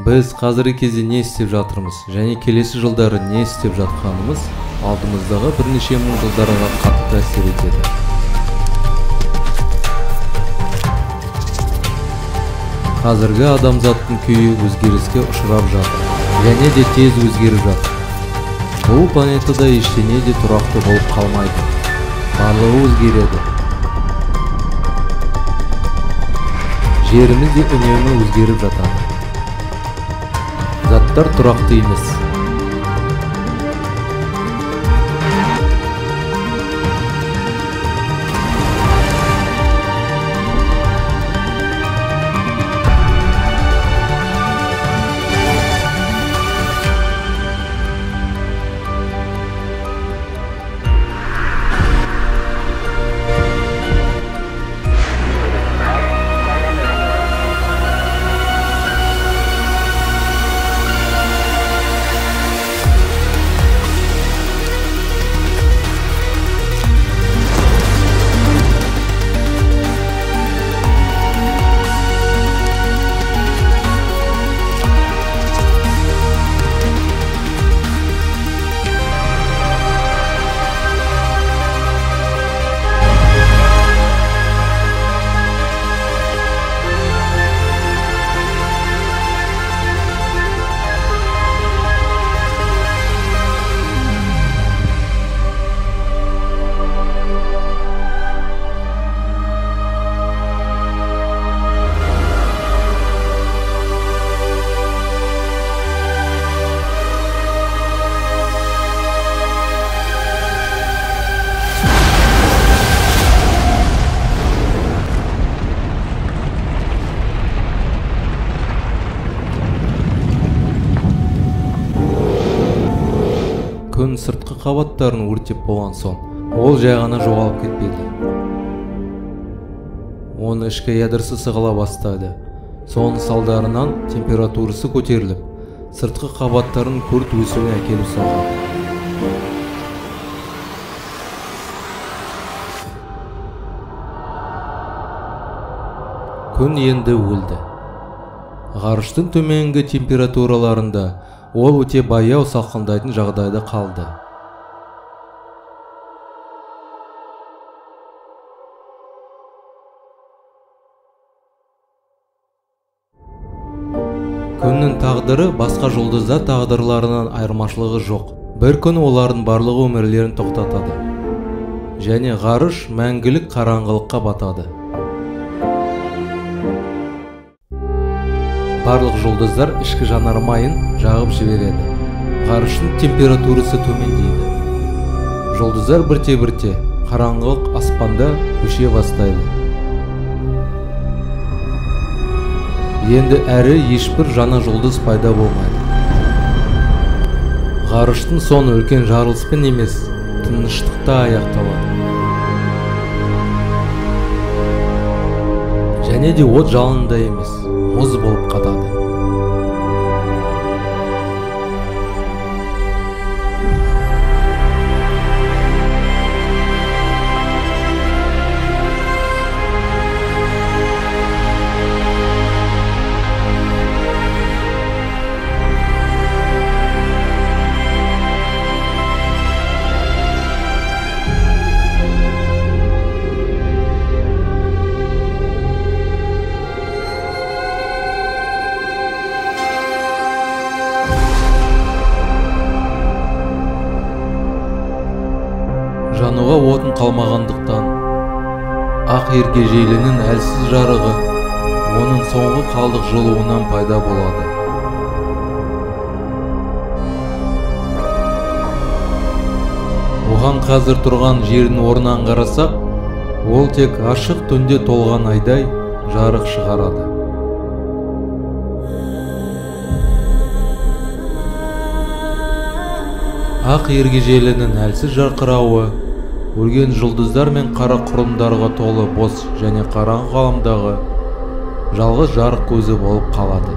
Biz қазіргі кезде не істеп жатырмыз және келесі жылдары не істеп жатқанымыз алдымыздағы бірнеше мың жылдарға қатты әсер етеді. Қазіргі адамзаттың күйі өзгеріске ұшырап жатыр, және де тез өзгеріп жатыр. Бұл планетада ештеңе де тұрақты болып қалмайды. Барлығы өзгереді. Жеріміз де үнемі өзгеріп жатады. Заттар тұрақты емес. Күн сыртқы қабаттарын өртеп болған соң, ол жай ғана жоғалып кетпеді. Оның ішкі ядросы сығыла бастады. Соның салдарынан температурасы көтеріліп, сыртқы қабаттарын күрт өсуіне әкеліп соғады. Күн енді өлді. Ғарыштың төменгі температураларында ол өте баяу салқындайтын жағдайда қалды. Күннің тағдыры басқа жұлдыздар тағдырларынан айырмашылығы жоқ. Бір күн олардың барлығы өмірлерін тоқтатады. Және ғарыш мәңгілік қараңғылыққа батады. Барлық жұлдыздар ішкі жанармайын жағып жібереді. Ғарыштың температурасы төмендейді. Жұлдыздар бірте-бірте қараңғылық аспанда көше бастайды. Енді әрі ешбір жаңа жұлдыз пайда болмайды. Ғарыштың соңы үлкен жарылыспен емес, тыныштықта аяқталады. Және де от жалынында емес, мұз болып қатады. Жануға отын қалмағандықтан, ақ ергежейлінің әлсіз жарығы оның соңғы қалдық жылуынан пайда болады. Оған қазір тұрған жердің орнынан қарасақ, ол тек ашық түнде толған айдай жарық шығарады. Ақ ергежейлінің әлсіз жарқырауы өлген жұлдыздар мен қара құрымдарға толы бос және қараңғы ғаламдағы жалғыз жарық көзі болып қалады.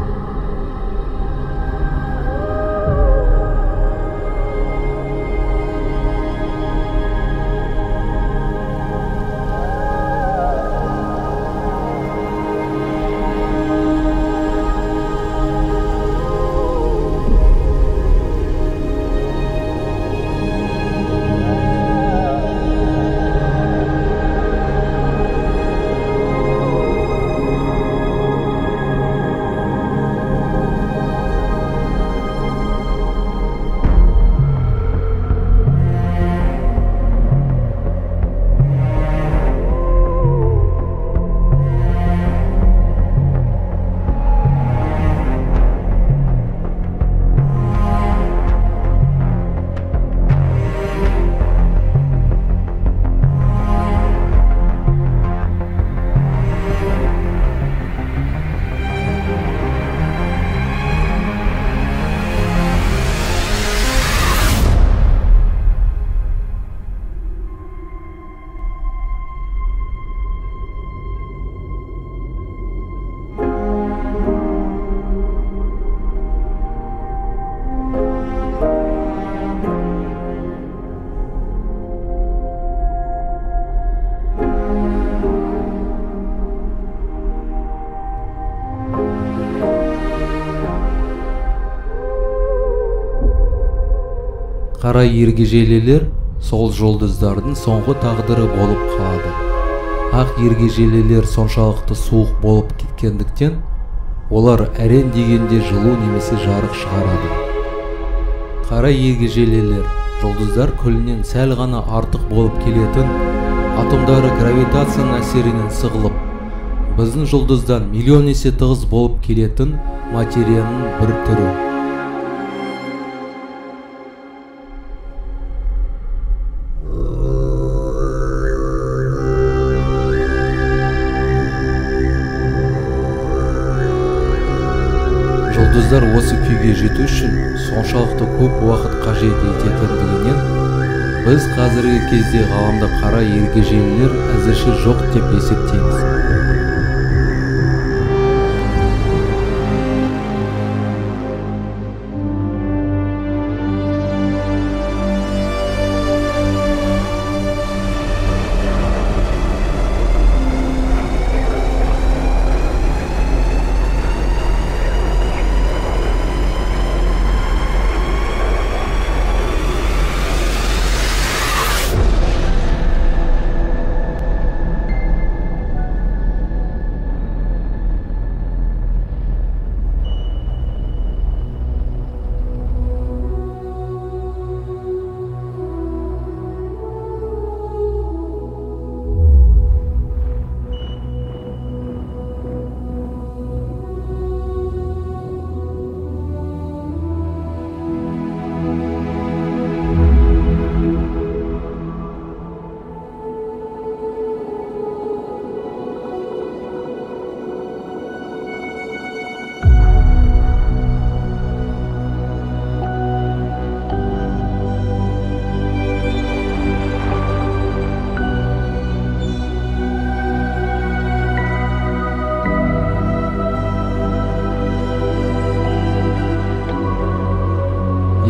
Қара ергежейлілер сол жұлдыздардың соңғы тағдыры болып қалады. Ақ ергежейлілер соншалықты суық болып кеткендіктен, олар әрен дегенде жылу немесе жарық шығарады. Қара ергежейлілер жұлдыздар күлінен сәл ғана артық болып келетін, атомдары гравитацияның әсерінен сығылып, біздің жұлдыздан миллион есе тығыз болып келетін материяның бір түрі. Жұлдыздар осы күйге жету үшін соншалықты көп уақыт қажет ететіндігінен, біз қазіргі кезде ғаламда қара ергежейлілер әзірше жоқ деп есептейміз.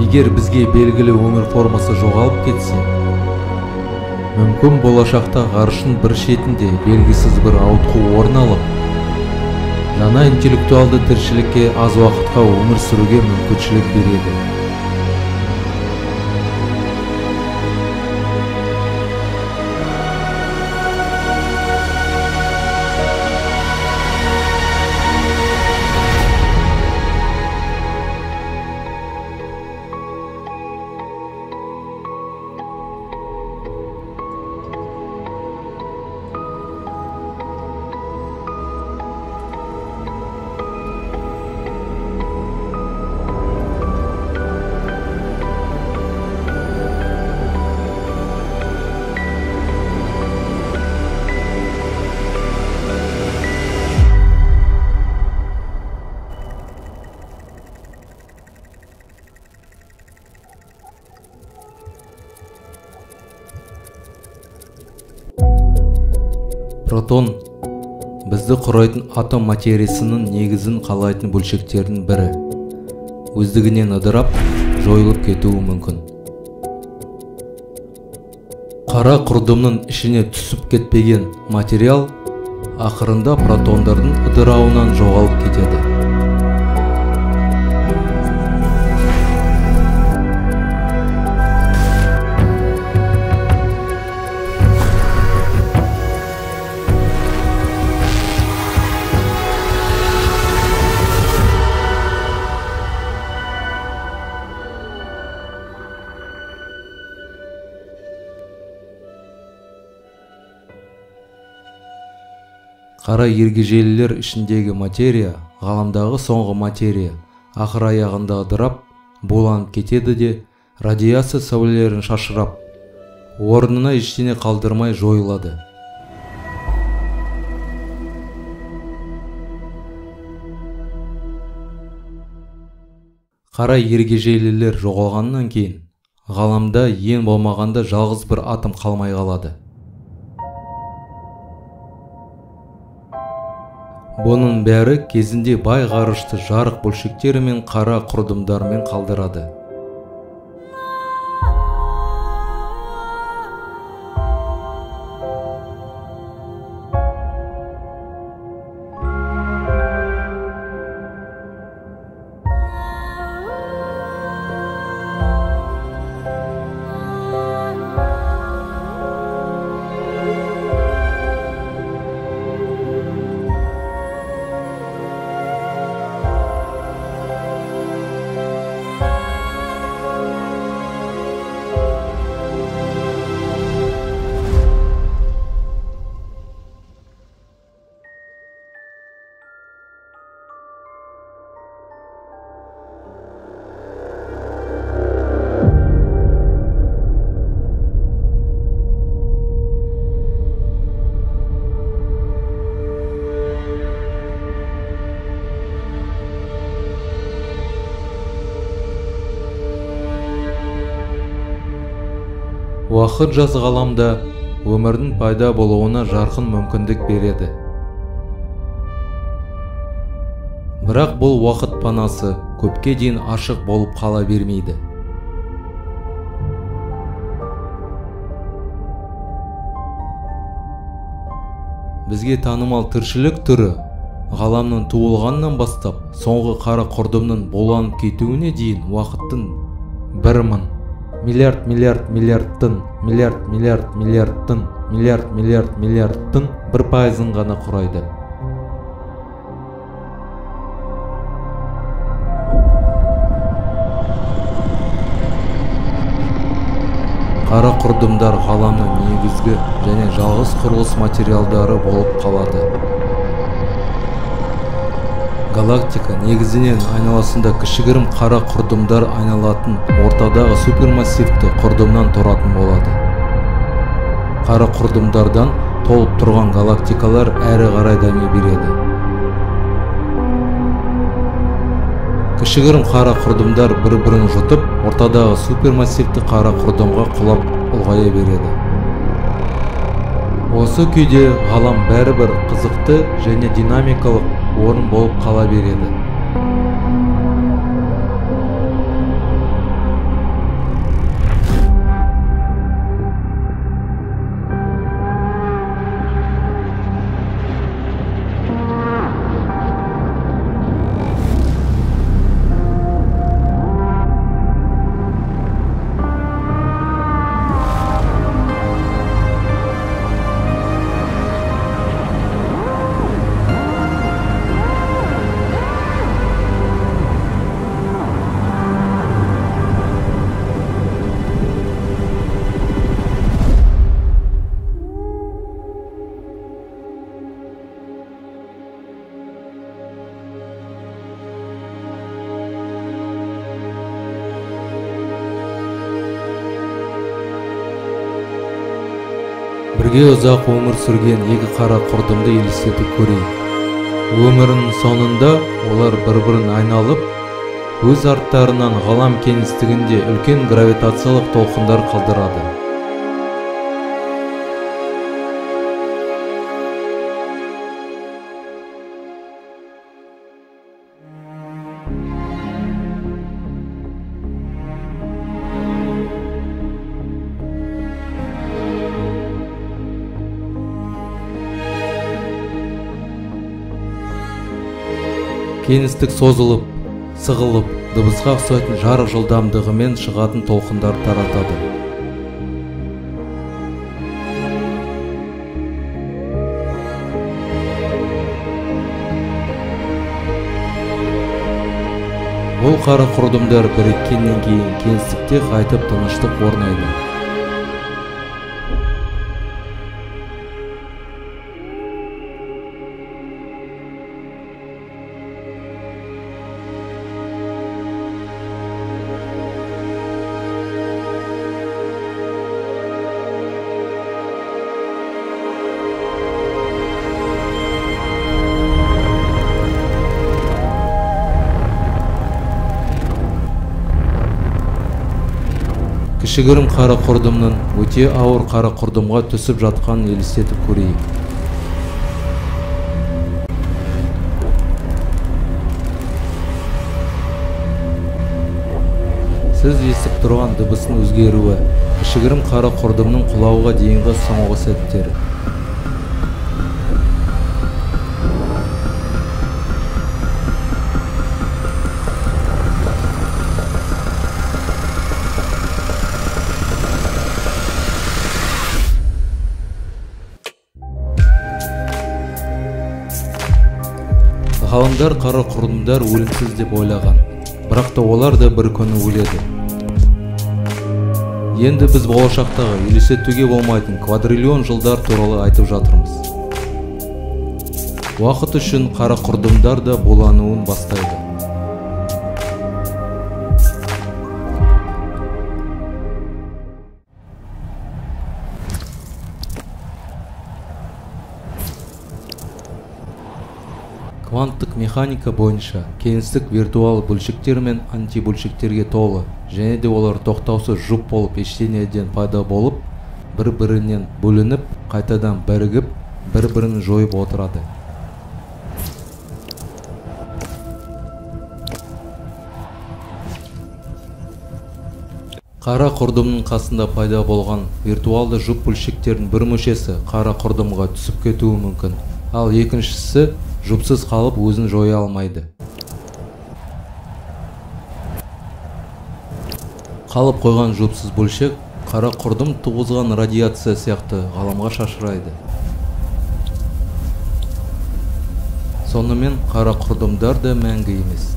Егер бізге белгілі өмір формасы жоғалып кетсе, мүмкін болашақта ғарыштың бір шетінде белгісіз бір ауытқу орын алып, жаңа интеллектуалды тіршілікке аз уақытқа өмір сүруге мүмкіншілік береді. Протон бізді құрайтын атом материясының негізін қалайтын бөлшектердің бірі. Өздігінен ыдырап, жойылып кетуі мүмкін. Қара құрдымның ішіне түсіп кетпеген материал ақырында протондардың ыдырауынан жоғалып кетеді. Қара ергежейлілер ішіндегі материя, ғаламдағы соңғы материя, ақыр аяғында ыдырап, буланып кетеді де, радиация сәулелерін шашырап, орнына ештеңе қалдырмай жойылады. Қара ергежейлілер жоғалғаннан кейін, ғаламда ең болмағанда жалғыз бір атом қалмай қалады. Бұның бәрі кезінде бай ғарышты жарық бөлшектері мен қара құрдымдармен қалдырады. Уақыт жас ғаламда өмірдің пайда болуына жарқын мүмкіндік береді. Бірақ бұл уақыт панасы көпке дейін ашық болып қала бермейді. Бізге танымал тіршілік түрі ғаламның туылғаннан бастап соңғы қара құрдымның боланып кетуіне дейін уақыттың 1000 миллиардтың 1% ғана құрайды. Қара құрдымдар ғаламның негізгі және жалғыз құрылыс материалдары болып қалады. Галактика негізінен айналасында кішігірім қара құрдымдар айналатын ортадағы супермассивті құрдымнан тұратын болады. Қара құрдымдардан толып тұрған галактикалар әрі қарай дами береді. Кішігірім қара құрдымдар бір-бірін жұтып, ортадағы супермассивті қара құрдымға құлап ұлғая береді. Осы күйде ғалам бәрібір қызықты және динамикалық орын болып қала береді. Бірге ұзақ өмір сүрген екі қара құрдымды елестетіп көрейік. Өмірінің сонында олар бір-бірін айналып, өз арттарынан ғалам кеңістігінде үлкен гравитациялық толқындар қалдырады. Кеңістік созылып, сығылып, дыбысқа ұқсайтын жарық жылдамдығымен шығатын толқындар таратады. Бұл қара құрдымдар біріккеннен кейін кеңістікте қайтып тыныштық орнайды. Кішігірім қара құрдымның өте ауыр қара құрдымға түсіп жатқанын елестетіп көрейік. Сіз естіп тұрған дыбыстың өзгеруі, кішігірім қара құрдымның құлауға дейінгі соңғы сәттері. Ғалымдар қара құрдымдар өлімсіз деп ойлаған, бірақ та олар да бір күні өледі. Енді біз болашақтағы елестетуге болмайтын квадриллион жылдар туралы айтып жатырмыз. Уақыт үшін қара құрдымдар да булануын бастайды. Кванттық механика бойынша кеңістік виртуал бөлшектер мен антибөлшектерге толы. және де олар тоқтаусыз жұп болып ештеңеден пайда болып, бір-бірінен бөлініп, қайтадан бірігіп, бір-бірін жойып отырады. Қара құрдымның қасында пайда болған виртуалды жұп бөлшектердің бір мүшесі қара құрдымға түсіп кетуі мүмкін, ал екіншісі жұпсыз қалып өзін жоя алмайды. Қалып қойған жұпсыз бөлшек қара құрдым туғызған радиация сияқты ғаламға шашырайды. Сонымен қара құрдымдар да мәңгі емес.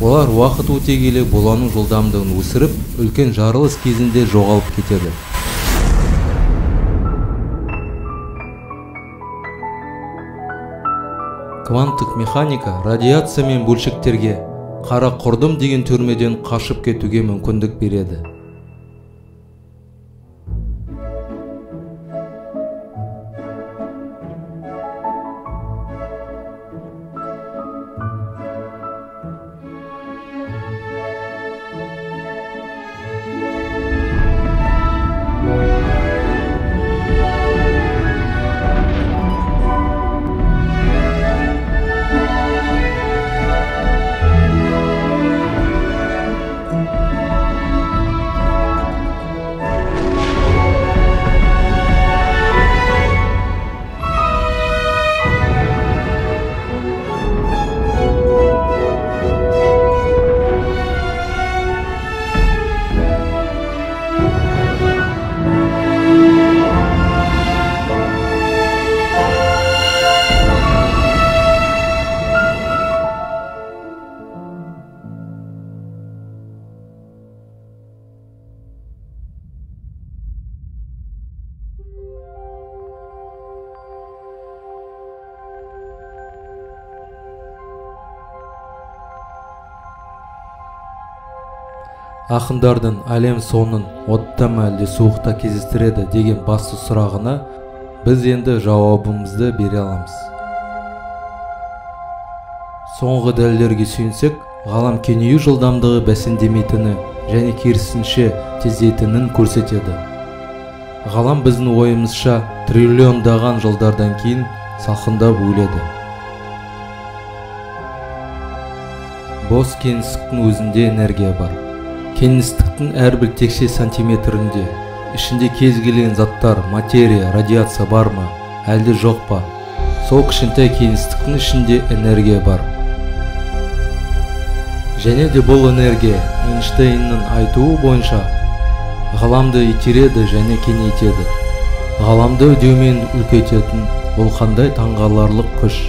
Олар уақыт өте келе боланың жылдамдығын өсіріп, үлкен жарылыс кезінде жоғалып кетеді. Кванттық механика радиация мен бөлшектерге қара құрдым деген түрмеден қашып кетуге мүмкіндік береді. Ақындардың әлем соңын отта ма әлде суықта кездестіреді деген басты сұрағына біз енді жауабымызды бере аламыз. Соңғы дәлелдерге сүйенсек, ғалам кеңею жылдамдығы бәсеңдемейтіні және керісінше тездейтінін көрсетеді. Ғалам біздің ойымызша триллиондаған жылдардан кейін салқындап өледі. Бос кеңістіктің өзінде энергия бар. Кеңістіктің әрбір текше сантиметрінде ішінде кез келген заттар, материя, радиация бар ма, әлде жоқ па? Сол кішкентай кеңістіктің ішінде энергия бар. Және де бұл энергия Эйнштейннің айтуы бойынша ғаламды итереді және кеңейтеді. Ғаламды үдеумен үлкейтетін бұл қандай таңғаларлық күш.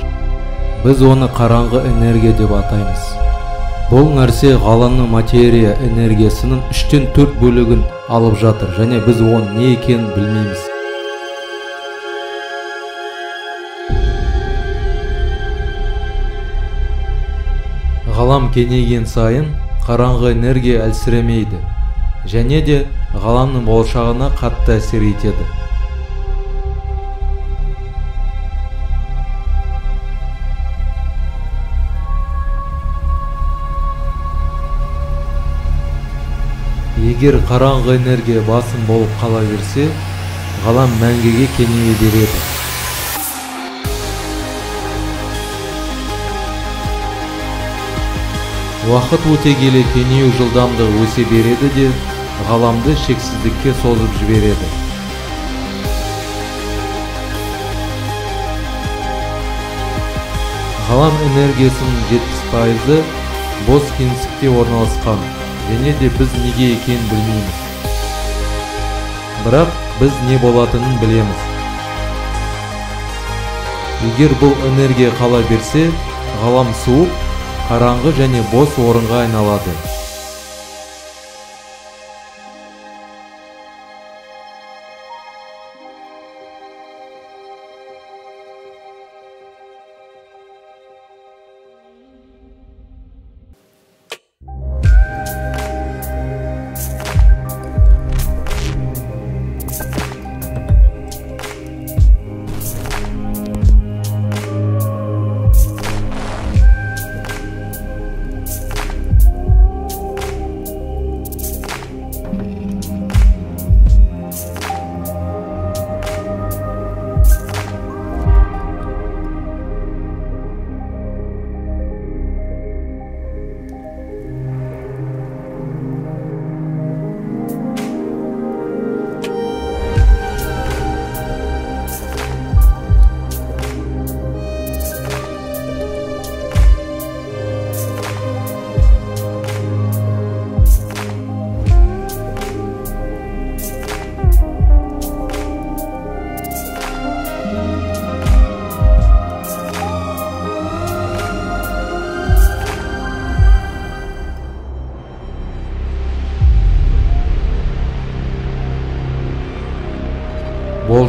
Біз оны қараңғы энергия деп атаймыз. Бұл нәрсе ғаламның материя энергиясының 3/4 бөлігін алып жатыр және біз оның не екенін білмейміз. Ғалам кеңейген сайын қараңғы энергия әлсіремейді және де ғаламның болашағына қатты әсер етеді. Егер қараңғы энергия басым болып қала берсе, ғалам мәңгіге кеңейе береді. Уақыт өте келе кеңею жылдамдығы өсе береді де, ғаламды шексіздікке созып жібереді. Ғалам энергиясының 70% бос кеңістікте орналасқан. Және де біз неге екенін білмейміз. Бірақ біз не болатынын білеміз. Егер бұл энергия қала берсе, ғалам суық, қараңғы және бос орынға айналады.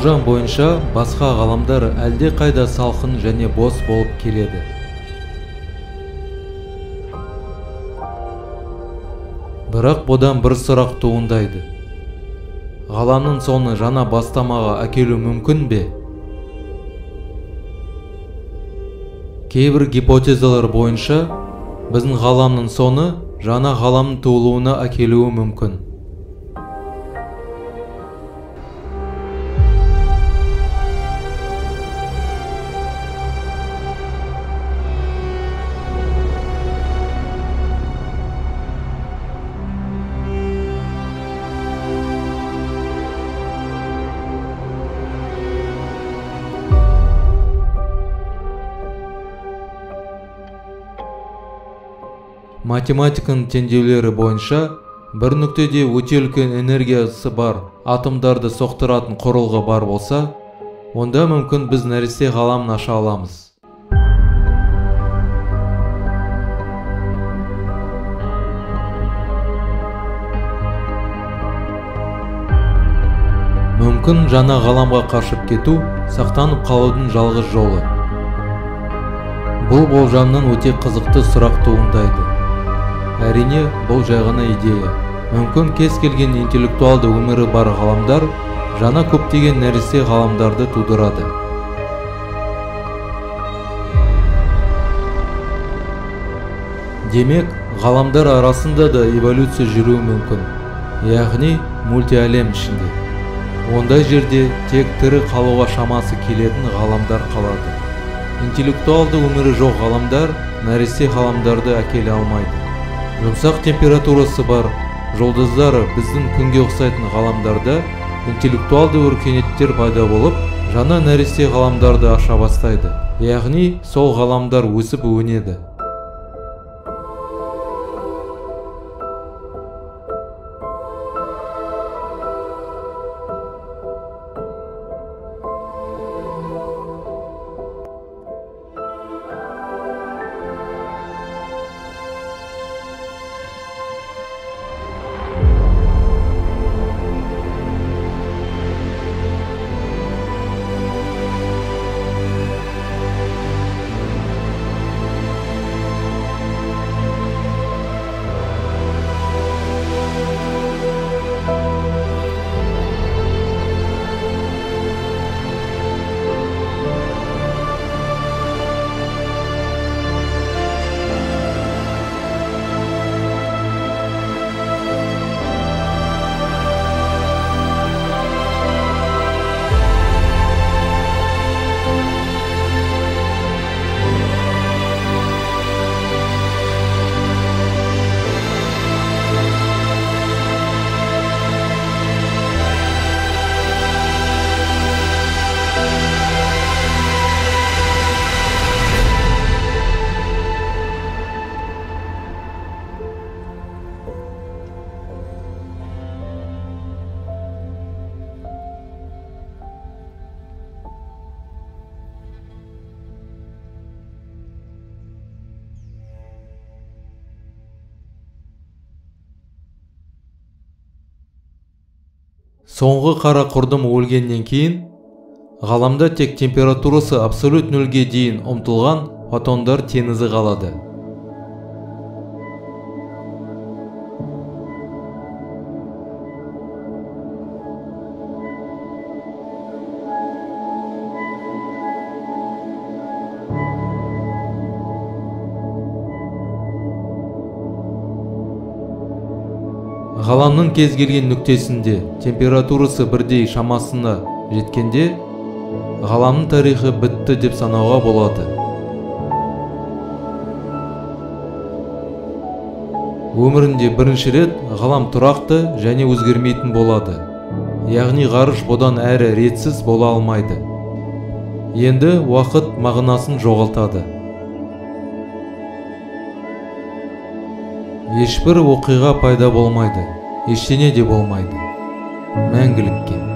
болжам боюнча башка галамдар әлде кайда салкын және бос болуп келеді. Бирок будан бир сурак туындайды. Галамдын сону жана бастамага әкелүү мүмкүн бе? Кейбір гипотезалар боюнча биздин галамдын сону жана галамдын туулууна әкелүүі мүмкүн. Математиканын теңдеулері боюнча бір нүктеде өте үлкен энергиясы бар атомдарды соқтыратын құрылғы бар болса, онда мүмкін біз нәресте ғаламын аша аламыз. Мүмкін жаңа ғаламға қашып кету сақтанып қалудың жалғыз жолы. Бұл болжамнан өте қызықты сұрақ туындайды. Әрине, бұл жай ғана идея. Мүмкін кез келген интеллектуалды өмірі бар ғаламдар жаңа көптеген нәресте ғаламдарды тудырады. Демек, ғаламдар арасында да эволюция жүруі мүмкін, яғни мультиәлем ішінде. Ондай жерде тек тірі қалуға шамасы келетін ғаламдар қалады. Интеллектуалды өмірі жоқ ғаламдар нәресте ғаламдарды әкеле алмайды. Жұмсақ температурасы бар жұлдыздары біздің күнге ұқсайтын ғаламдарда интеллектуалды өркениеттер пайда болып, жаңа нәресте ғаламдарды аша бастайды. Яғни, сол ғаламдар өсіп өнеді. Соңғы қара құрдым өлгеннен кейін, ғаламда тек температурасы абсолют нөлге дейін ұмтылған фотондар теңізі қалады. Ғаламның кез келген нүктесінде температурасы бірдей шамасына жеткенде, ғаламның тарихы бітті деп санауға болады. Өмірінде бірінші рет ғалам тұрақты және өзгермейтін болады. Яғни ғарыш бұдан әрі ретсіз бола алмайды. Енді уақыт мағынасын жоғалтады. Ешбір оқиға пайда болмайды, ештеңе де болмайды. Мәңгілікке.